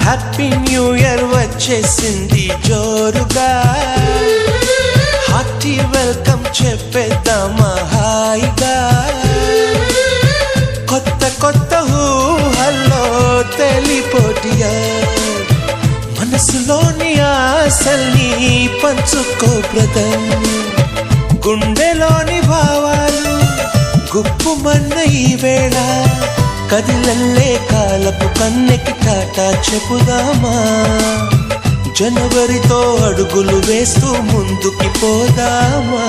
Happy new year వచ్చేసింది జోరుగా, hearty welcome చెప్పేద్దామా హాయిగా. కొత్త కొత్త ఊహల్లో తెలిపోటియా, మనసులోని ఆశల్ని పంచుకో బ్రదర్. గుండెలోని భావాలు గుప్పుమన్న ఈ వేళ, కదిలల్లే కాలపు కన్నెకి టాటా చెప్పుదామా. జనవరితో అడుగులు వేస్తూ ముందుకి పోదామా.